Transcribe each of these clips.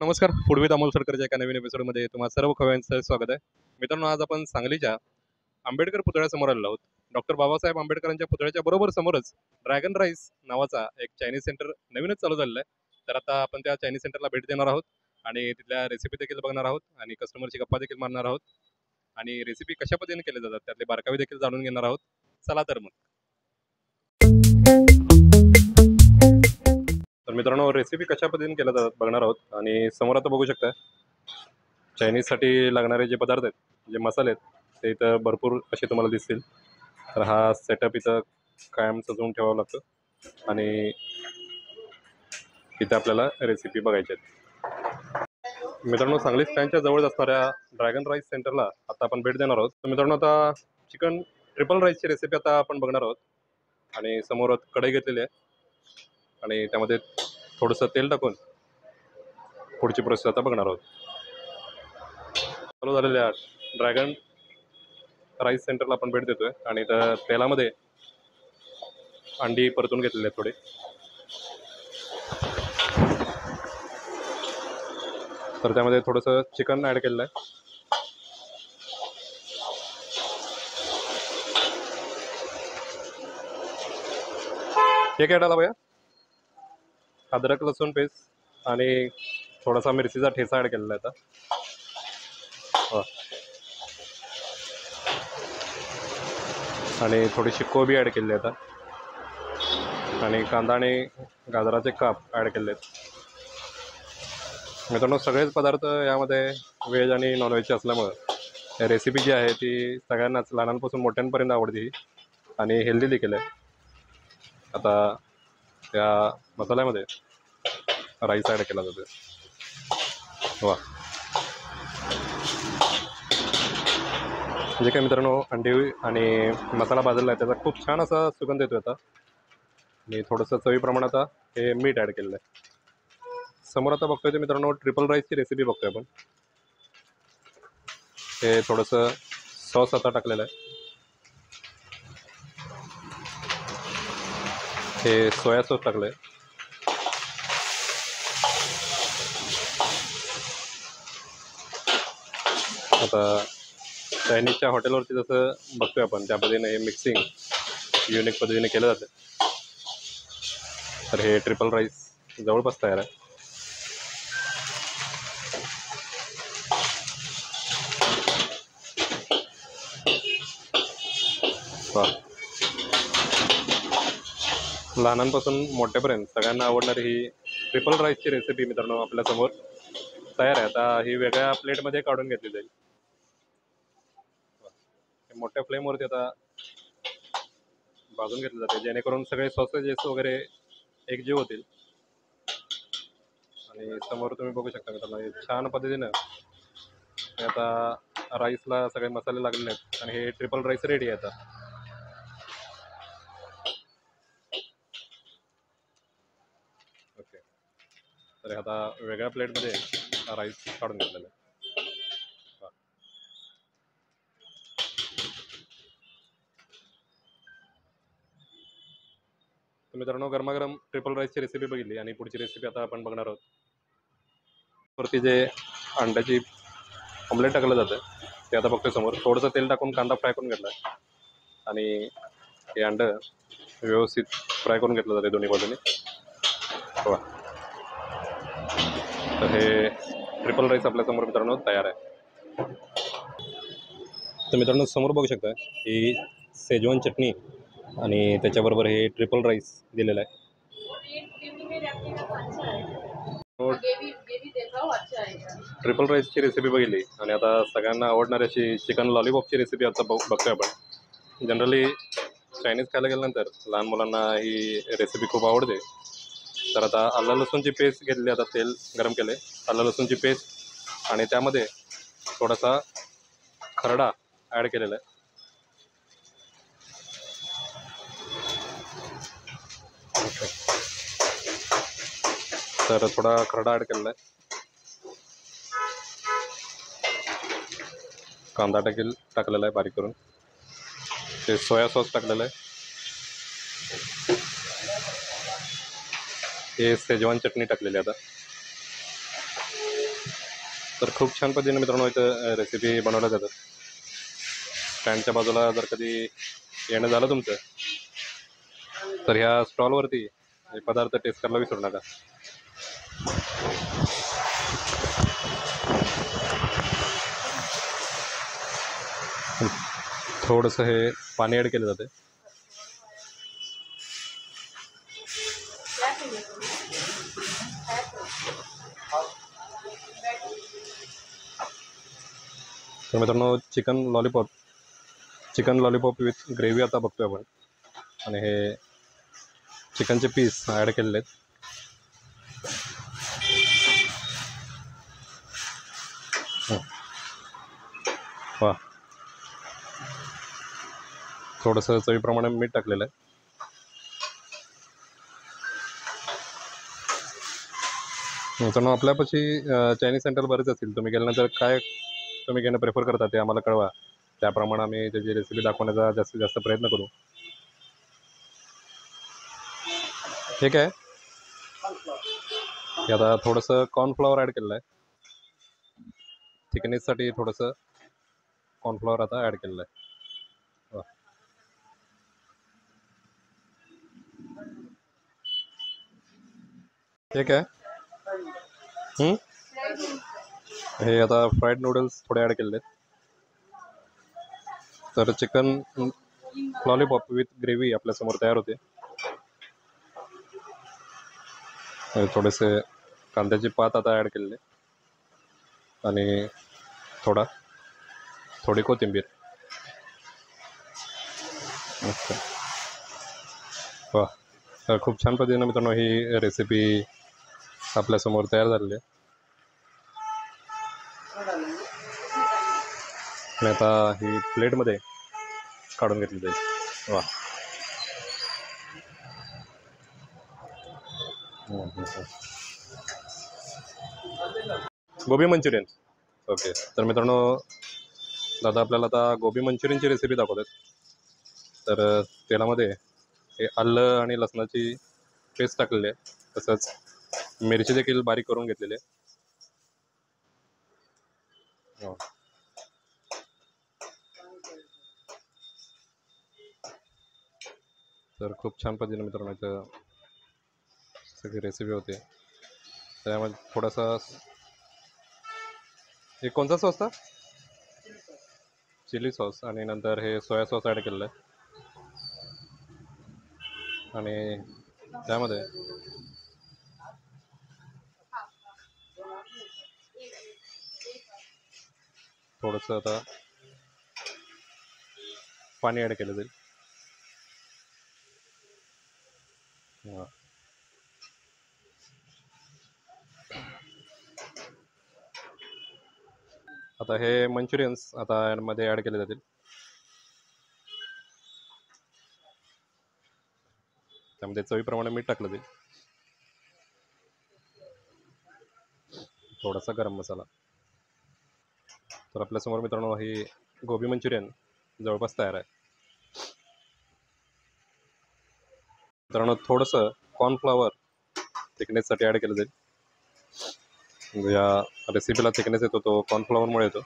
नमस्कार. Food with Amol सरकारच्या एका नवीन एपिसोडमध्ये तुम्हा सर्व खवय्यांचं स्वागत आहे. मित्रांनो, आज आपण सांगलीच्या आंबेडकर पुतळ्यासमोर आलेलो आहोत. डॉक्टर बाबासाहेब आंबेडकरांच्या पुतळ्याच्या बरोबर समोरच ड्रॅगन राईस नावाचा एक चायनीज सेंटर नवीनच चालू झालेलं आहे. तर आता आपण त्या चायनीज सेंटरला भेट देणार आहोत आणि तिथल्या रेसिपी देखील बघणार आहोत आणि कस्टमरची गप्पा देखील मारणार आहोत आणि रेसिपी कशा पद्धतीने केल्या जातात त्यातले बारकावे देखील जाणून घेणार आहोत. चला तर मग. तर मित्रांनो, रेसिपी कशा पद्धतीने केल्या जातात बघणार आहोत आणि समोर आता बघू शकता चायनीजसाठी लागणारे जे पदार्थ आहेत, जे मसाले आहेत, ते इथं भरपूर असे तुम्हाला दिसतील. तर हा सेटअप इथं कायम सजवून ठेवावा लागतो आणि इथं आपल्याला रेसिपी बघायची आहेत. मित्रांनो, सांगली स्टँडच्या जवळ असणाऱ्या ड्रॅगन राईस सेंटरला आता आपण भेट देणार आहोत. तर मित्रांनो, आता चिकन ट्रिपल राईसची रेसिपी आता आपण बघणार आहोत आणि समोर कढई घेतलेली आहे आणि त्यामध्ये थोडंसं तेल टाकून पुढची प्रोसेस आता बघणार आहोत. चालू झालेल्या ड्रॅगन राईस सेंटरला आपण भेट देतोय आणि त्या तेलामध्ये अंडी परतून घेतलेले आहेत थोडे. तर त्यामध्ये थोडंसं चिकन ॲड केलेलं आहे. हे काय डाला भैया? अद्रक लसूण पेस्ट आणि थोडासा मिरचीचा ठेचा ॲड केलेला आहे आता. आणि थोडीशी कोबी ॲड केली आहे आता आणि कांदा आणि गाजराचे काप ॲड केले आहेत. मित्रांनो, सगळेच पदार्थ यामध्ये व्हेज आणि नॉनव्हेजचे असल्यामुळं रेसिपी जी आहे ती सगळ्यांनाच लहानांपासून मोठ्यांपर्यंत आवडते आणि हेल्दी देखील आहे. आता त्या मसाल्यामध्ये राईस ॲड केला जातो. वा, जे काय मित्रांनो, अंडी आणि मसाला भाजलेला आहे त्याचा खूप छान असा सुगंध येतो आता आणि थोडंसं चवीप्रमाणे आता हे मीठ ॲड केलेलं आहे. समोर आता बघतोय ते मित्रांनो ट्रिपल राईसची रेसिपी बघतोय आपण. हे थोडंसं सॉस आता टाकलेलं आहे. हे सोया सॉस टाकलं आहे. आता चायनीजच्या हॉटेलवरती जसं बघतोय आपण त्या पद्धतीने हे मिक्सिंग युनिक पद्धतीने केलं जातं. तर हे ट्रिपल राईस जवळपास तयार आहे. वा, लहानांपासून मोठ्यापर्यंत सगळ्यांना आवडणारी ही ट्रिपल राईसची रेसिपी मित्रांनो आपल्यासमोर तयार आहे. आता ही वेगळ्या प्लेटमध्ये काढून घेतली जाईल. मोठ्या फ्लेमवरती आता भाजून घेतलं जाते जेणेकरून सगळे सॉसेजेस वगैरे एकजीव होतील. आणि समोर तुम्ही बघू शकता मित्रांनो छान पद्धतीनं आता राईसला सगळे मसाले लागलेले आहेत आणि हे ट्रिपल राईस रेडी आहे आता. ओके, तर आता वेगळ्या प्लेटमध्ये राईस काढून घेतलेला आहे. तर मित्रांनो, गरमागरम ट्रिपल राईसची रेसिपी बघितली आणि पुढची रेसिपी आता आपण बघणार आहोत. वरती जे अंड्याची ऑमलेट टाकलं जातं ते आता बघतोय समोर. थोडंसं तेल टाकून कांदा फ्राय करून घेतला आणि हे अंडं व्यवस्थित फ्राय करून घेतलं जाते दोन्ही बाजूने. वा, तर हे ट्रिपल राईस आपल्यासमोर मित्रांनो तयार आहे. तर मित्रांनो, समोर बघू शकता ही शेजवान चटणी आणि त्याच्याबरोबर हे ट्रिपल राईस दिलेलं आहे. ट्रिपल राईसची रेसिपी बघितली आणि आता सगळ्यांना आवडणारी अशी चिकन लॉलीपॉपची रेसिपी आता बघतोय आपण. जनरली चायनीज खायला गेल्यानंतर लहान मुलांना ही रेसिपी खूप आवडते. तर आता आलं लसूणची पेस्ट घेतली, आता तेल गरम केले, आलं लसूणची पेस्ट आणि त्यामध्ये थोडासा खरडा ॲड केलेला आहे. तर थोडा खरडा ॲड केलेला आहे. कांदा टाकलेला आहे बारीक करून. ते सोया सॉस टाकलेलं आहे. हे शेजवान चटणी टाकलेली आता. तर खूप छान पद्धतीने मित्रांनो इथं रेसिपी बनवल्या जातात. स्टँडच्या बाजूला जर कधी येणं झालं तुमचं तर ह्या स्टॉलवरती हे पदार्थ टेस्ट करायला विसरू नका. थोडंसं हे पाणी ॲड केलं जाते. तर मित्रांनो चिकन लॉलीपॉप विथ ग्रेव्ही आता बघतोय आपण. आणि हे चिकनचे पीस ॲड केलेले आहेत. वा, थोडंसं चवीप्रमाणे मीठ टाकलेलं आहे. मित्रांनो आपल्यापाशी चायनीज सेंटर बरेच असतील. तुम्ही गेल्यानंतर काय तुम्ही घेणं प्रेफर करता ते आम्हाला कळवा. त्याप्रमाणे आम्ही त्याची रेसिपी दाखवण्याचा जास्तीत जास्त प्रयत्न करू. ठीक आहे. हे आता थोडंसं कॉर्नफ्लॉवर ॲड केलेलं आहे. थिकनेससाठी थोडंसं कॉर्नफ्लॉवर आता ॲड केलेलं आहे. ठीक आहे. हे आता फ्राईड नूडल्स थोडे ॲड केलेले आहेत. तर चिकन लॉलीपॉप विथ ग्रेव्ही आपल्यासमोर तयार होते. थोडेसे कांद्याची पात आता ॲड केलेले आणि थोडी कोथिंबीर. वा, तर खूप छान पद्धतीनं मित्रांनो ही रेसिपी आपल्यासमोर तयार झालेली आहे. आणि आता ही प्लेटमध्ये काढून घेतली जाईल. वा, गोबी मंचुरियन. ओके. तर मित्रांनो दादा आपल्याला आता गोबी मंचुरियनची रेसिपी दाखवतात. तर तेलामध्ये हे आलं आणि लसणाची पेस्ट टाकलेली आहे. तसंच मिरची देखील बारीक करून घेतलेली आहे. तर खूप छान पद्धतीने मित्रांनो इथं सगळी रेसिपी होते. त्यामध्ये थोडासा हे कोणता सॉस था? Chilli sauce. आणि नंतर हे सोया सॉस ॲड केलेलं आहे. आणि त्यामध्ये थोडंसं आता पाणी ॲड केलं जाईल. आता हे मंचुरियन्स आता यामध्ये ॲड केले जातील. त्यामध्ये चवीप्रमाणे मीठ टाकलं जाईल. थोडासा गरम मसाला. तर आपल्यासमोर मित्रांनो ही गोबी मंचुरियन जवळपास तयार आहे. मित्रांनो थोडंसं कॉर्नफ्लॉवर थिकनेससाठी ॲड केलं जाईल. या रेसिपीला थिकनेस येतो तो कॉर्नफ्लॉवरमुळे येतो.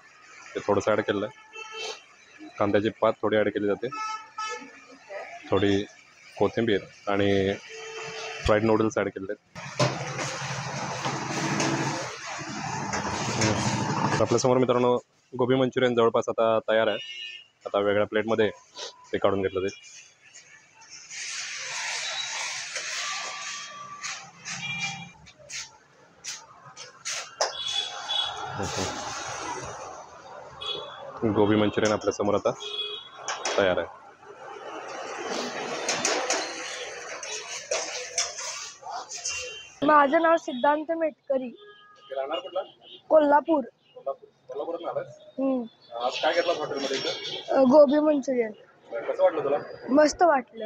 ते थोडंसं ॲड केलेलं आहे. कांद्याची पात थोडी ॲड केली जाते. थोडी कोथिंबीर आणि फ्राईड नूडल्स ॲड केलेले आहेत. आपल्यासमोर मित्रांनो गोबी मंचुरियन जवळपास आता तयार आहे. आता वेगळ्या प्लेटमध्ये ते काढून घेतलं जाईल. गोबी मंचुरियन आपल्यासमोर आता तयार आहे. माझं नाव सिद्धांत मेटकरी, कोल्हापूर. आज काय घेतलं हॉटेलमध्ये? गोबी मंचुरियन. कसं वाटलं तुला? मस्त वाटलं.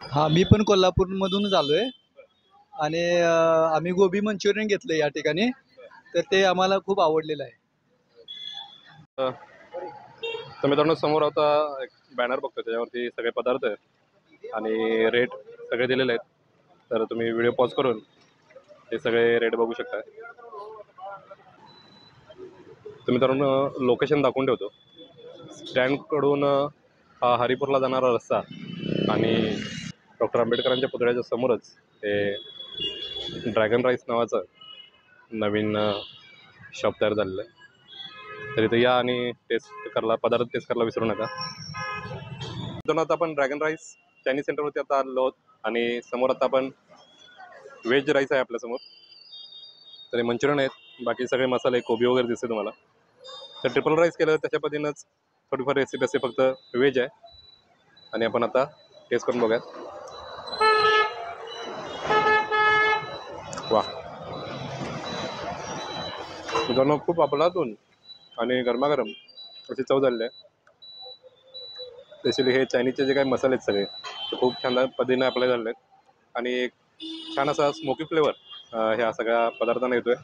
हा, मी पण कोल्हापूरमधूनच आलोय आणि आम्ही गोबी मंचुरियन घेतलं या ठिकाणी. तर ते आम्हाला खूप आवडलेलं आहे. तर मित्रांनो समोर आता एक बॅनर बघतो, त्याच्यावरती सगळे पदार्थ आणि रेट सगळे दिलेले आहेत. तर तुम्ही व्हिडिओ पॉज करून ते सगळे रेट बघू शकता. तर मित्रांनो लोकेशन दाखवून ठेवतो. स्टँडकडून हा हरिपूरला जाणारा रस्ता आणि डॉक्टर आंबेडकरांच्या पुतळ्याच्या समोरच हे ड्रॅगन राईस नावाचं नवीन शॉप तयार झालेलं आहे. तर इथे या आणि पदार्थ टेस्ट करायला विसरू नका. मित्रांनो आता आपण ड्रॅगन राईस चायनीज सेंटरवरती आता आलो आहोत आणि समोर आता आपण व्हेज राईस आहे आपल्यासमोर. तर हे मंचुरियन आहेत, बाकी सगळे मसाले कोबी वगैरे दिसते तुम्हाला. तर ट्रिपल राईस केलं त्याच्या पद्धतीनंच थोडीफार रेसिपी असते, फक्त व्हेज आहे. आणि आपण आता टेस्ट करून बघूयात. वा मित्रांनो खूप आपलातून आणि गरमागरम अशी चव झालेली आहे. स्पेशली हे चायनीजचे जे काही मसाले आहेत सगळे ते खूप छान पद्धतीने अप्लाय झालेले आहेत आणि एक छान असा स्मोकी फ्लेवर ह्या सगळ्या पदार्थांना येतोय.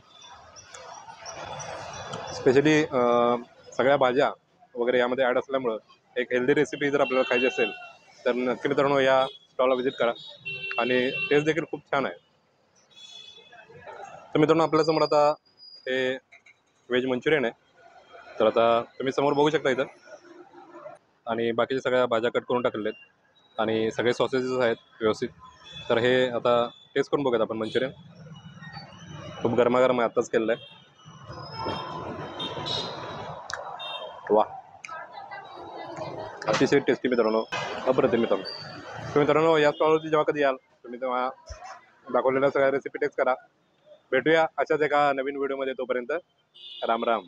स्पेशली सगळ्या भाज्या वगैरे यामध्ये ॲड असल्यामुळं एक हेल्दी रेसिपी जर आपल्याला खायची असेल तर नक्की मित्रांनो या स्टॉलला व्हिजिट करा आणि टेस्ट देखील खूप छान आहे. तर मित्रांनो आपल्यासमोर आता हे व्हेज मंचुरियन आहे. तर आता तुम्ही समोर बघू शकता इथं आणि बाकीच्या सगळ्या भाज्या कट करून टाकलेल्या आहेत आणि सगळे सॉसेसेस आहेत व्यवस्थित. तर हे आता टेस्ट करून बघूयात आपण मंचुरियन. खूप गरमागरम आहे, आत्ताच केलेलं आहे. वा अतिशय टेस्टी मित्रांनो, अप्रतिम मित्रांनो. तुम्ही मित्रांनो या स्टॉलवरती जेव्हा कधी याल तुम्ही तेव्हा दाखवलेल्या सगळ्या रेसिपी टेस्ट करा. भेटूया अशाच एका नवीन व्हिडिओमध्ये. तोपर्यंत राम राम.